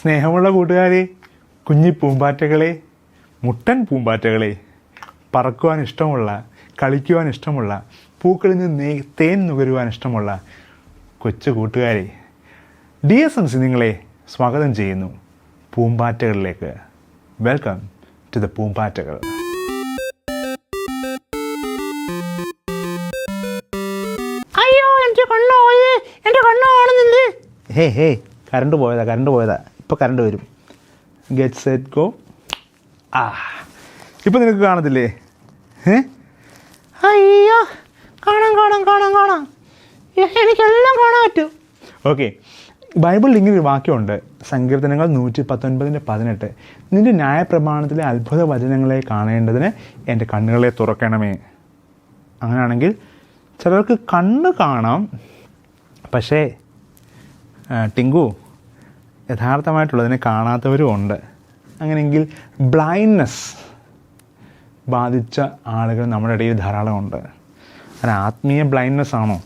സ്നേഹമുള്ള കൂട്ടുകാരെ, കുഞ്ഞി പൂമ്പാറ്റകളെ, മുട്ടൻ പൂമ്പാറ്റകളെ, പറക്കുവാൻ ഇഷ്ടമുള്ള, കളിക്കുവാൻ ഇഷ്ടമുള്ള, പൂക്കളിൽ നിന്ന് തേൻ നുകരുവാൻ ഇഷ്ടമുള്ള കൊച്ചു കൂട്ടുകാരെ, DSMC നിങ്ങളെ സ്വാഗതം ചെയ്യുന്നു പൂമ്പാറ്റകളിലേക്ക്. വെൽക്കം ടു ദ പൂമ്പാറ്റകൾ. അയ്യോ, എൻ്റെ കണ്ണ് കാണുന്നില്ലേ? ഹേ കറണ്ട് പോയതാ. ഇപ്പോൾ കറണ്ട് വരും. Get set go. ഇപ്പം നിനക്ക് കാണത്തില്ലേ? അയ്യോ, കാണാം. എനിക്കെല്ലാം കാണാൻ പറ്റും. ഓക്കെ, ബൈബിളിൽ ഇങ്ങനെ ഒരു വാക്യമുണ്ട്, സങ്കീർത്തനങ്ങൾ 119:18. നിന്റെ ന്യായപ്രമാണത്തിലെ അത്ഭുത വചനങ്ങളെ കാണേണ്ടതിന് എൻ്റെ കണ്ണുകളെ തുറക്കണമേ. അങ്ങനെയാണെങ്കിൽ ചിലർക്ക് കണ്ണ് കാണാം, പക്ഷേ ടിങ്കു, യഥാർത്ഥമായിട്ടുള്ളതിനെ കാണാത്തവരും ഉണ്ട്. അങ്ങനെയെങ്കിൽ ബ്ലൈൻഡ്നെസ് ബാധിച്ച ആളുകൾ നമ്മുടെ ഇടയിൽ ധാരാളമുണ്ട്. അത് ആത്മീയ ബ്ലൈൻഡ്നെസ് ആണോ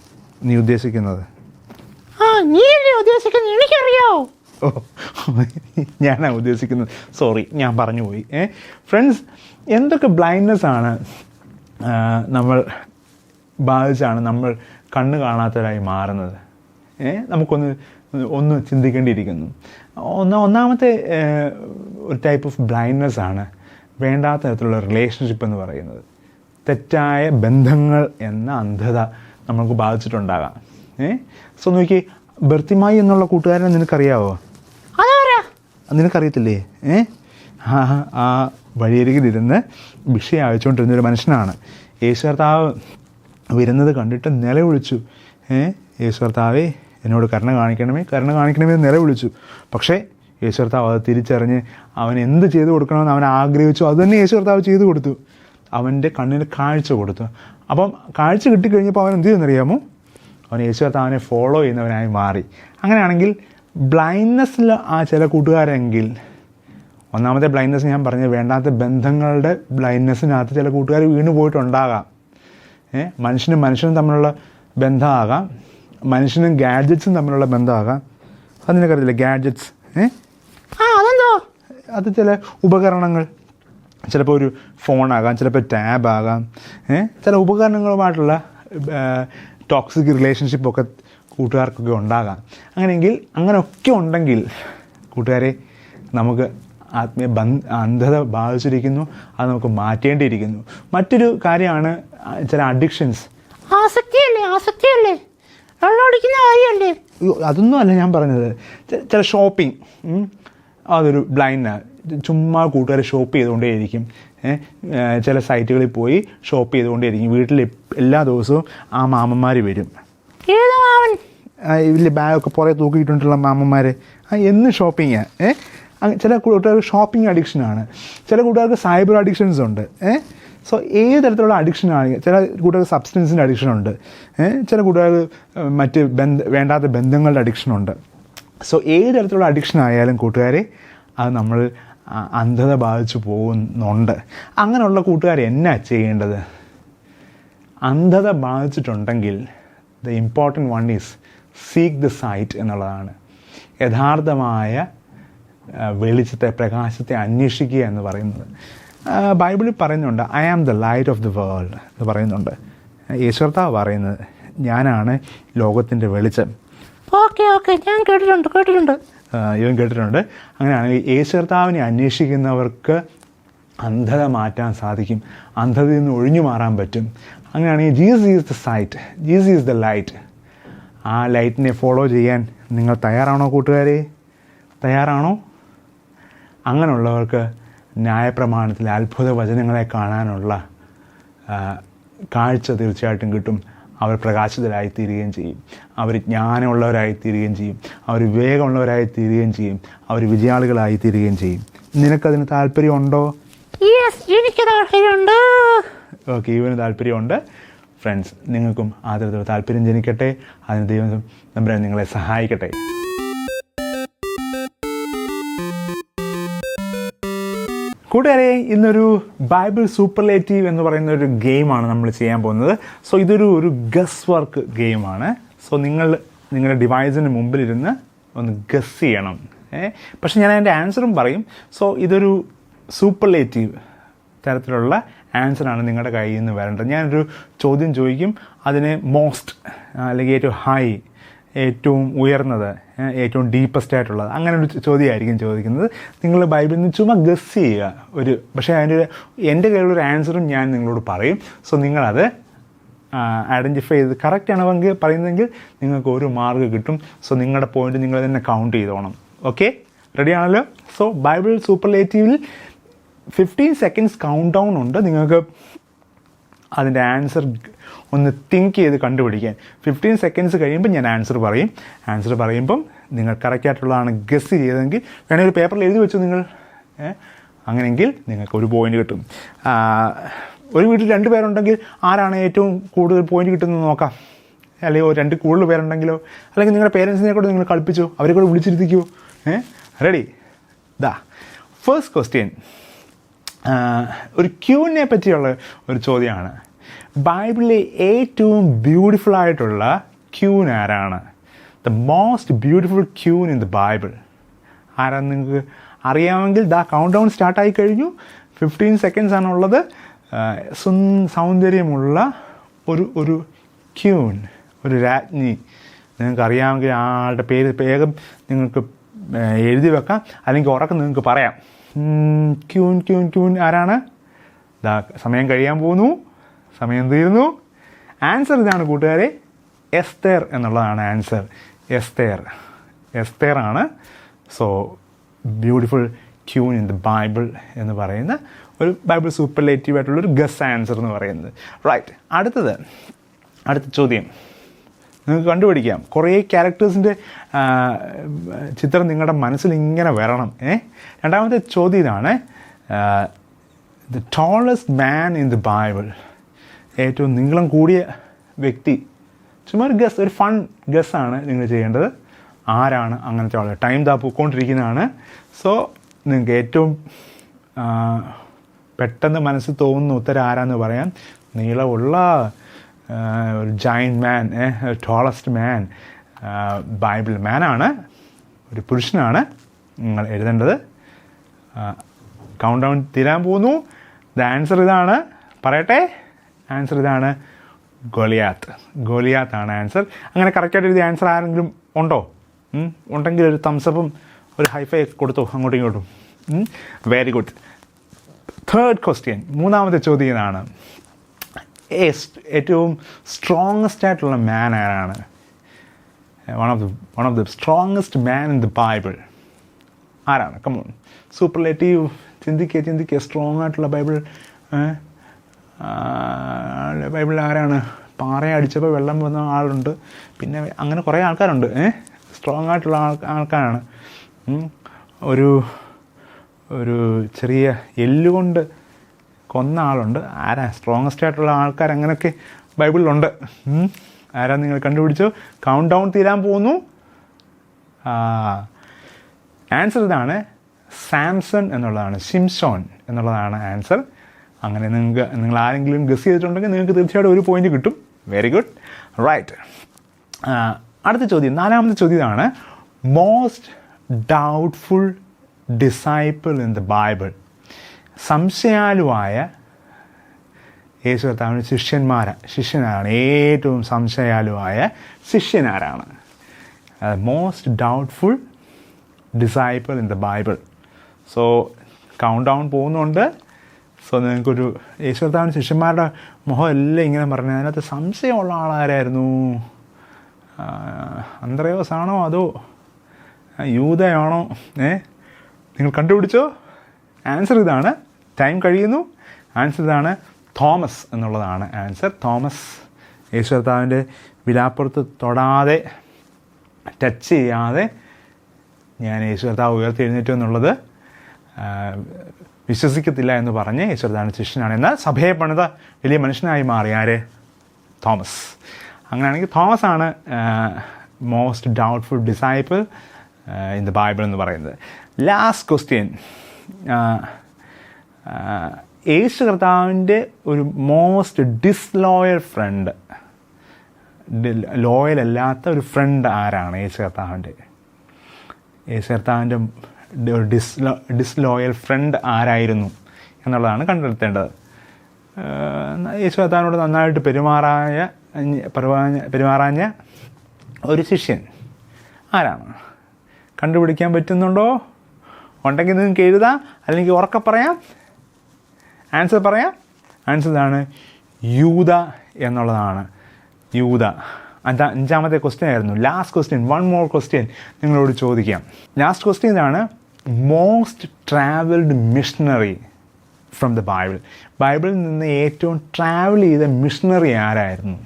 നീ ഉദ്ദേശിക്കുന്നത്? നീയല്ലേ ഉദ്ദേശിക്കുന്നത്? എനിക്കറിയാവോ. ഞാനാ ഉദ്ദേശിക്കുന്നത്. സോറി, ഞാൻ പറഞ്ഞു പോയി. ഫ്രണ്ട്സ്, എന്തൊക്കെ ബ്ലൈൻഡ്നെസ് ആണ് നമ്മൾ ബാധിച്ചാണ് നമ്മൾ കണ്ണ് കാണാത്തവരായി മാറുന്നത്? നമുക്കൊന്ന് ചിന്തിക്കേണ്ടിയിരിക്കുന്നു. ഒന്നാമത്തെ ഒരു ടൈപ്പ് ഓഫ് ബ്ലൈൻഡ്നെസ് ആണ് വേണ്ടാത്ത തരത്തിലുള്ള റിലേഷൻഷിപ്പ് എന്ന് പറയുന്നത്. തെറ്റായ ബന്ധങ്ങൾ എന്ന അന്ധത നമ്മൾക്ക് ബാധിച്ചിട്ടുണ്ടാകാം. സോ നോക്കി, ബർത്തിമായി എന്നുള്ള കൂട്ടുകാരനെ നിനക്കറിയാവോ? നിനക്കറിയത്തില്ലേ? ആ വഴിയരികിലിരുന്ന് ഭിക്ഷ അയച്ചുകൊണ്ടിരുന്നൊരു മനുഷ്യനാണ്. യേശു കർത്താവ് വരുന്നത് കണ്ടിട്ട് നിലവിളിച്ചു, യേശു കർത്താവേ എന്നോട് കരുണ കാണിക്കണമേ എന്ന് നിലവിളിച്ചു. പക്ഷേ യേശു കർത്താവ് അത് തിരിച്ചറിഞ്ഞ് അവൻ എന്ത് ചെയ്തു കൊടുക്കണമെന്ന് അവൻ ആഗ്രഹിച്ചു, അതുതന്നെ യേശു കർത്താവ് ചെയ്തു കൊടുത്തു. അവൻ്റെ കണ്ണിന് കാഴ്ച കൊടുത്തു. അപ്പം കാഴ്ച കിട്ടിക്കഴിഞ്ഞപ്പോൾ അവൻ എന്ത് ചെയ്യുന്നറിയാമോ? അവൻ യേശു കർത്താവിനെ ഫോളോ ചെയ്യുന്നവനായി മാറി. അങ്ങനെയാണെങ്കിൽ ബ്ലൈൻഡ്നെസ്സിൽ ചില കൂട്ടുകാരെങ്കിൽ, ഒന്നാമത്തെ ബ്ലൈൻഡ്നെസ് ഞാൻ പറഞ്ഞത് വേണ്ടാത്ത ബന്ധങ്ങളുടെ ബ്ലൈൻഡ്നെസ്സിനകത്ത് ചില കൂട്ടുകാർ വീണു പോയിട്ടുണ്ടാകാം. മനുഷ്യനും തമ്മിലുള്ള ബന്ധമാകാം, മനുഷ്യനും ഗാഡ്ജറ്റ്സും തമ്മിലുള്ള ബന്ധമാകാം. അത് നിനക്കറിയില്ല? ഗാഡ്ജറ്റ്സ് അത് ചില ഉപകരണങ്ങൾ, ചിലപ്പോൾ ഒരു ഫോണാകാം, ചിലപ്പോൾ ടാബാകാം. ചില ഉപകരണങ്ങളുമായിട്ടുള്ള ടോക്സിക് റിലേഷൻഷിപ്പൊക്കെ കൂട്ടുകാർക്കൊക്കെ ഉണ്ടാകാം. അങ്ങനെയൊക്കെ ഉണ്ടെങ്കിൽ കൂട്ടുകാരെ, നമുക്ക് ആത്മീയ അന്ധത ബാധിച്ചിരിക്കുന്നു. അത് നമുക്ക് മാറ്റേണ്ടിയിരിക്കുന്നു. മറ്റൊരു കാര്യമാണ് ചില അഡിക്ഷൻസ്. ആസക്തിയല്ലേ വെള്ളമടിക്കുന്ന കാര്യമല്ലേ? അതൊന്നും അല്ല ഞാൻ പറഞ്ഞത്. ചില ഷോപ്പിംഗ്, അതൊരു ബ്ലൈൻഡാണ്. ചുമ്മാ കൂട്ടുകാർ ഷോപ്പ് ചെയ്തുകൊണ്ടേയിരിക്കും. ചില സൈറ്റുകളിൽ പോയി ഷോപ്പ് ചെയ്തുകൊണ്ടേയിരിക്കും. വീട്ടിൽ എല്ലാ ദിവസവും ആ മാമന്മാർ വരും. വലിയ ബാഗൊക്കെ പുറകെ തൂക്കിയിട്ടുള്ള മാമന്മാർ. എന്ന് ഷോപ്പിങ്ങാണ്. ചില കൂട്ടുകാർക്ക് ഷോപ്പിംഗ് അഡിക്ഷനാണ്. ചില കൂട്ടുകാർക്ക് സൈബർ അഡിക്ഷൻസ് ഉണ്ട്. സോ ഏത് തരത്തിലുള്ള അഡിക്ഷനാണ്. ചില കൂട്ടുകാർക്ക് സബ്സ്റ്റൻസിൻ്റെ അഡിക്ഷനുണ്ട്. ചില കൂട്ടുകാർക്ക് മറ്റ് വേണ്ടാത്ത ബന്ധങ്ങളുടെ അഡിക്ഷനുണ്ട്. സോ ഏത് തരത്തിലുള്ള അഡിക്ഷൻ ആയാലും കൂട്ടുകാരെ, അത് നമ്മൾ അന്ധത ബാധിച്ചു പോകുന്നുണ്ട്. അങ്ങനെയുള്ള കൂട്ടുകാർ എന്നാ ചെയ്യേണ്ടത്? അന്ധത ബാധിച്ചിട്ടുണ്ടെങ്കിൽ the important one is seek the sight എന്നുള്ളതാണ്. യഥാർത്ഥമായ വെളിച്ചത്തെ, പ്രകാശത്തെ അന്വേഷിക്കുക എന്ന് പറയുന്നത്. ബൈബിളിൽ പറയുന്നുണ്ട്, I am the light of the world എന്ന് പറയുന്നുണ്ട്. യേശു കർത്താവ് പറയുന്നത്, ഞാനാണ് ലോകത്തിൻ്റെ വെളിച്ചം. ഞാൻ കേട്ടിട്ടുണ്ട്. ഇവൻ കേട്ടിട്ടുണ്ട്. അങ്ങനെയാണെങ്കിൽ യേശു കർത്താവിനെ അന്വേഷിക്കുന്നവർക്ക് അന്ധത മാറ്റാൻ സാധിക്കും. അന്ധതയിൽ നിന്ന് ഒഴിഞ്ഞു മാറാൻ പറ്റും. അങ്ങനെയാണെങ്കിൽ Jesus is the sight, Jesus is the light. ആ ലൈറ്റിനെ ഫോളോ ചെയ്യാൻ നിങ്ങൾ തയ്യാറാണോ കൂട്ടുകാരെ? തയ്യാറാണോ? അങ്ങനെയുള്ളവർക്ക് ന്യായപ്രമാണത്തിലെ അത്ഭുത വചനങ്ങളെ കാണാനുള്ള കാഴ്ച തീർച്ചയായിട്ടും കിട്ടും. അവർ പ്രകാശിതരായിത്തീരുകയും ചെയ്യും. അവർ ജ്ഞാനമുള്ളവരായിത്തീരുകയും ചെയ്യും. അവർ വിവേകമുള്ളവരായിത്തീരുകയും ചെയ്യും. അവർ വിജയാളികളായിത്തീരുകയും ചെയ്യും. നിനക്കതിന് താല്പര്യമുണ്ടോ? എനിക്ക് താല്പര്യമുണ്ട്. ഓക്കെ, ഇവന് താല്പര്യമുണ്ട്. ഫ്രണ്ട്സ്, നിങ്ങൾക്കും ആ തരത്തിലുള്ള താല്പര്യം ജനിക്കട്ടെ. അതിന് ദൈവം തമ്പുരാൻ നിങ്ങളെ സഹായിക്കട്ടെ. കൂട്ടുകാരെ, ഇന്നൊരു ബൈബിൾ സൂപ്പർലേറ്റീവ് എന്ന് പറയുന്ന ഒരു ഗെയിമാണ് നമ്മൾ ചെയ്യാൻ പോകുന്നത്. സോ ഇതൊരു ഗസ് വർക്ക് ഗെയിമാണ്. സോ നിങ്ങളുടെ ഡിവൈസിന് മുമ്പിലിരുന്ന് ഒന്ന് ഗസ് ചെയ്യണം. പക്ഷെ ഞാൻ അതിൻ്റെ ആൻസറും പറയും. സോ ഇതൊരു സൂപ്പർലേറ്റീവ് തരത്തിലുള്ള ആൻസറാണ് നിങ്ങളുടെ കയ്യിൽ നിന്ന് വരേണ്ടത്. ഞാനൊരു ചോദ്യം ചോദിക്കും, അതിന് മോസ്റ്റ് അല്ലെങ്കിൽ ഏറ്റവും ഹൈ, ഏറ്റവും ഉയർന്നത്, ഏറ്റവും ഡീപ്പസ്റ്റ് ആയിട്ടുള്ളത്, അങ്ങനെ ഒരു ചോദ്യമായിരിക്കും ചോദിക്കുന്നത്. നിങ്ങൾ ബൈബിളിൽ നിന്ന് ചുമ്മാ ഗസ് ചെയ്യുക പക്ഷേ അതിൻ്റെ എൻ്റെ കയ്യിലൊരു ആൻസറും ഞാൻ നിങ്ങളോട് പറയും. സോ നിങ്ങളത് ഐഡൻറ്റിഫൈ ചെയ്ത് കറക്റ്റ് ആണെങ്കിൽ പറയുന്നതെങ്കിൽ നിങ്ങൾക്ക് ഒരു മാർക്ക് കിട്ടും. സോ നിങ്ങളുടെ പോയിന്റ് നിങ്ങൾ തന്നെ കൗണ്ട് ചെയ്തോണം. ഓക്കെ, റെഡി ആണല്ലോ? സോ ബൈബിൾ സൂപ്പർലേറ്റീവിൽ 15 seconds കൗണ്ട് ഡൗൺ ഉണ്ട് നിങ്ങൾക്ക് അതിൻ്റെ ആൻസർ ഒന്ന് തിങ്ക് ചെയ്ത് കണ്ടുപിടിക്കാൻ. 15 seconds കഴിയുമ്പോൾ ഞാൻ ആൻസർ പറയും. ആൻസർ പറയുമ്പം നിങ്ങൾ കറക്റ്റായിട്ടുള്ളതാണ് ഗസ് ചെയ്തതെങ്കിൽ വേണമെങ്കിൽ ഒരു പേപ്പറിൽ എഴുതി വെച്ചു നിങ്ങൾ. അങ്ങനെയെങ്കിൽ നിങ്ങൾക്ക് ഒരു പോയിന്റ് കിട്ടും. ഒരു വീട്ടിൽ 2 പേരുണ്ടെങ്കിൽ ആരാണ് ഏറ്റവും കൂടുതൽ പോയിന്റ് കിട്ടുന്നത് നോക്കാം. അല്ലെങ്കിൽ 2 കൂടുതൽ പേരുണ്ടെങ്കിലോ, അല്ലെങ്കിൽ നിങ്ങളുടെ പേരൻസിനെ കൂടെ നിങ്ങൾ കളിപ്പിച്ചോ, അവരെ കൂടെ വിളിച്ചിരുത്തിക്കോ. റെഡി? ദാ ഫസ്റ്റ് ക്വസ്റ്റ്യൻ ഒരു ക്യൂവിനെ പറ്റിയുള്ള ഒരു ചോദ്യമാണ്. ബൈബിളിലെ ഏറ്റവും ബ്യൂട്ടിഫുൾ ആയിട്ടുള്ള ക്യൂൻ ആരാണ്? The most beautiful queen in the Bible ആരാന്ന് നിങ്ങൾക്ക് അറിയാമെങ്കിൽ ദാ കൗണ്ട് ഡൗൺ സ്റ്റാർട്ടായി കഴിഞ്ഞു. 15 seconds ആണുള്ളത്. സൗന്ദര്യമുള്ള ഒരു ക്യൂൻ, ഒരു രാജ്ഞി നിങ്ങൾക്ക് അറിയാമെങ്കിൽ ആളുടെ പേര് വേഗം നിങ്ങൾക്ക് എഴുതി വെക്കാം, അല്ലെങ്കിൽ ഉറക്കം നിങ്ങൾക്ക് പറയാം. ക്യൂൻ ക്യൂൻ ക്യൂൻ ആരാണ്? ദാ സമയം കഴിയാൻ പോകുന്നു, സമയം തീർന്നു. ആൻസർ ഇതാണ് കൂട്ടുകാരെ, എസ്തേർ എന്നുള്ളതാണ് ആൻസർ. എസ്തേർ ആണ്. So beautiful queen in the Bible എന്ന് പറയുന്ന ഒരു ബൈബിൾ സൂപ്പർലേറ്റീവ് ആയിട്ടുള്ളൊരു ഗസ് ആൻസർ എന്ന് പറയുന്നത്. റൈറ്റ്, അടുത്ത ചോദ്യം നിങ്ങൾക്ക് കണ്ടുപിടിക്കാം. കുറേ ക്യാരക്ടേഴ്സിൻ്റെ ചിത്രം നിങ്ങളുടെ മനസ്സിൽ ഇങ്ങനെ വരണം. രണ്ടാമത്തെ ചോദ്യം ഇതാണ്, the tallest man in the Bible, ഏറ്റവും നീളം കൂടിയ വ്യക്തി. ചുമ്മാ ഒരു ഗസ്, ഒരു ഫൺ ഗസ്സാണ് നിങ്ങൾ ചെയ്യേണ്ടത്. ആരാണ് അങ്ങനത്തെ ആൾ? ടൈം ദാ പോയിക്കൊണ്ടിരിക്കുന്നതാണ്. സോ നിങ്ങൾക്ക് ഏറ്റവും പെട്ടെന്ന് മനസ്സിൽ തോന്നുന്ന ഉത്തരം ആരാന്ന് പറയാം. നീളമുള്ള ഒരു ജയൻറ്റ് മാൻ, ടോളസ്റ്റ് മാൻ, ബൈബിൾ മാനാണ്, ഒരു പുരുഷനാണ് നിങ്ങൾ എഴുതേണ്ടത്. കൗണ്ട് ഡൗൺ തീരാൻ പോകുന്നു. ദ ആൻസർ ഇതാണ്, പറയട്ടെ. ആൻസർ ഇതാണ്, ഗോലിയാത്താണ് ആൻസർ. അങ്ങനെ കറക്റ്റായിട്ട് എഴുതിയ ആൻസർ ആരെങ്കിലും ഉണ്ടോ? ഉണ്ടെങ്കിൽ ഒരു തംസപ്പും ഒരു ഹൈഫൈ കൊടുത്തോ അങ്ങോട്ടും ഇങ്ങോട്ടും. Very good. തേർഡ് ക്വസ്റ്റ്യൻ, മൂന്നാമത്തെ ചോദ്യം ഇതാണ്, ഏറ്റവും സ്ട്രോങ്ങസ്റ്റ് ആയിട്ടുള്ള മാൻ ആരാണ്? One of the strongest man in the bible ആരാണ്? കമോൺ, സൂപ്പർലേറ്റീവ് ചിന്തിക്കുക. സ്ട്രോങ് ആയിട്ടുള്ള ബൈബിളിൽ ആരാണ്? പാറയെ അടിച്ചപ്പോൾ വെള്ളം വന്ന ആളുണ്ട്, പിന്നെ അങ്ങനെ കുറേ ആൾക്കാരുണ്ട്. സ്ട്രോങ് ആയിട്ടുള്ള ആൾക്കാരാണ്. ഒരു ചെറിയ എല്ലുകൊണ്ട് കൊന്ന ആളുണ്ട്. ആരാ സ്ട്രോങ്ങസ്റ്റ് ആയിട്ടുള്ള ആൾക്കാർ? അങ്ങനെയൊക്കെ ബൈബിളിലുണ്ട്. ആരാ നിങ്ങൾ കണ്ടുപിടിച്ചോ? കൗണ്ട് ഡൗൺ തീരാൻ പോകുന്നു. ആൻസർ ഇതാണ്, സാംസൺ എന്നുള്ളതാണ്, ഷിംഷോൻ എന്നുള്ളതാണ് ആൻസർ. അങ്ങനെ നിങ്ങൾ ആരെങ്കിലും ഗസ് ചെയ്തിട്ടുണ്ടെങ്കിൽ നിങ്ങൾക്ക് തീർച്ചയായിട്ടും ഒരു പോയിന്റ് കിട്ടും. Very good. റൈറ്റ്, അടുത്ത ചോദ്യം, നാലാമത്തെ ചോദ്യം ഇതാണ്, most doubtful disciple in the bible. സംശയാലുവായ യേശു കർത്താവിൻ്റെ ശിഷ്യനാണ്. ഏറ്റവും സംശയാലുവായ ശിഷ്യനാരാണ്? Most doubtful disciple in the bible. So count down പോകുന്നുണ്ട്. സോ നിങ്ങൾക്കൊരു യേശു കർത്താവിൻ്റെ ശിഷ്യന്മാരുടെ മുഖം എല്ലാം ഇങ്ങനെ പറഞ്ഞത്, അതിനകത്ത് സംശയമുള്ള ആളാരായിരുന്നു? അന്ത്രയോസ് ആണോ അതോ യൂദയാണോ? നിങ്ങൾ കണ്ടുപിടിച്ചോ? ആൻസർ ഇതാണ്. ടൈം കഴിയുന്നു. ആൻസർ ഇതാണ്, തോമസ് എന്നുള്ളതാണ് ആൻസർ. തോമസ് യേശു കർത്താവിൻ്റെ വിലാപ്പുറത്ത് തൊടാതെ, ടച്ച് ചെയ്യാതെ ഞാൻ യേശു കർത്താവ് ഉയർത്തെഴുന്നേറ്റു എന്നുള്ളത് വിശ്വസിക്കത്തില്ല എന്ന് പറഞ്ഞ് യേശു കർത്താവിൻ്റെ ശിഷ്യനാണ്. എന്നാൽ സഭയെ പണിത വലിയ മനുഷ്യനായി മാറി ആര്? തോമസ്. അങ്ങനെയാണെങ്കിൽ തോമസ് ആണ് most doubtful disciple in the Bible എന്ന് പറയുന്നത്. ലാസ്റ്റ് ക്വസ്റ്റ്യൻ, യേശു കർത്താവിൻ്റെ ഒരു മോസ്റ്റ് ഡിസ്ലോയൽ ഫ്രണ്ട്, ലോയൽ അല്ലാത്ത ഒരു ഫ്രണ്ട് ആരാണ് യേശു കർത്താവിൻ്റെ? യേശു കർത്താവിൻ്റെ ഡിസ്ലോയൽ ഫ്രണ്ട് ആരായിരുന്നു എന്നുള്ളതാണ് കണ്ടെത്തേണ്ടത്. യേശു കർത്താവിനോട് നന്നായിട്ട് പെരുമാറാഞ്ഞ ഒരു ശിഷ്യൻ ആരാണ്? കണ്ടുപിടിക്കാൻ പറ്റുന്നുണ്ടോ? ഉണ്ടെങ്കിൽ നിങ്ങൾക്ക് എഴുതാം, അല്ലെങ്കിൽ ഉറക്കെ പറയാം. ആൻസർ പറയാം. ആൻസർ ഇതാണ്, യൂദ എന്നുള്ളതാണ്. യൂദ. അഞ്ചാമത്തെ ക്വസ്റ്റ്യൻ ആയിരുന്നു. Last question, one more question നിങ്ങളോട് ചോദിക്കാം. ലാസ്റ്റ് ക്വസ്റ്റ്യൻ ഇതാണ്, most travelled missionary from the Bible. ബൈബിളിൽ നിന്ന് ഏറ്റവും ട്രാവൽ ചെയ്ത മിഷണറി ആരായിരുന്നു?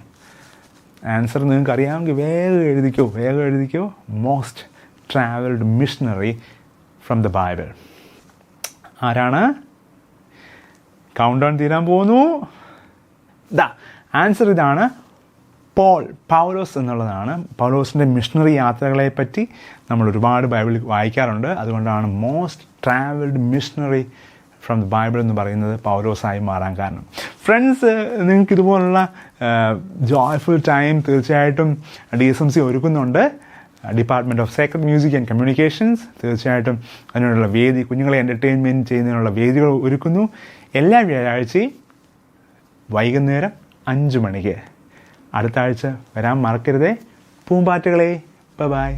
ആൻസർ നിങ്ങൾക്ക് അറിയാമെങ്കിൽ വേഗം എഴുതിക്കോ. Most travelled missionary from the bible ആരാണ്? കൗണ്ട് ഡൗൺ തീരാൻ പോകുന്നു. ആൻസർ ഇതാണ്, പൗലോസ് എന്നുള്ളതാണ്. പൗലോസിൻ്റെ മിഷണറി യാത്രകളെപ്പറ്റി നമ്മൾ ഒരുപാട് ബൈബിളിൽ വായിക്കാറുണ്ട്. അതുകൊണ്ടാണ് most travelled missionary from the Bible എന്ന് പറയുന്നത് പൗലോസായി മാറാൻ കാരണം. ഫ്രണ്ട്സ്, നിങ്ങൾക്ക് ഇതുപോലുള്ള ജോയ്ഫുൾ ടൈം തീർച്ചയായിട്ടും DSMC ഒരുക്കുന്നുണ്ട്. Department of Sacred music and communications തീർച്ചയായിട്ടും അതിനുള്ള വേദി, കുഞ്ഞുങ്ങളെ എൻ്റർടൈൻമെൻറ്റ് ചെയ്യുന്നതിനുള്ള വേദികൾ ഒരുക്കുന്നു. എല്ലാ വ്യാഴാഴ്ചയും വൈകുന്നേരം 5 മണിക്ക്. അടുത്ത ആഴ്ച വരാൻ മറക്കരുതേ. പൂമ്പാറ്റകളെ, ബൈ.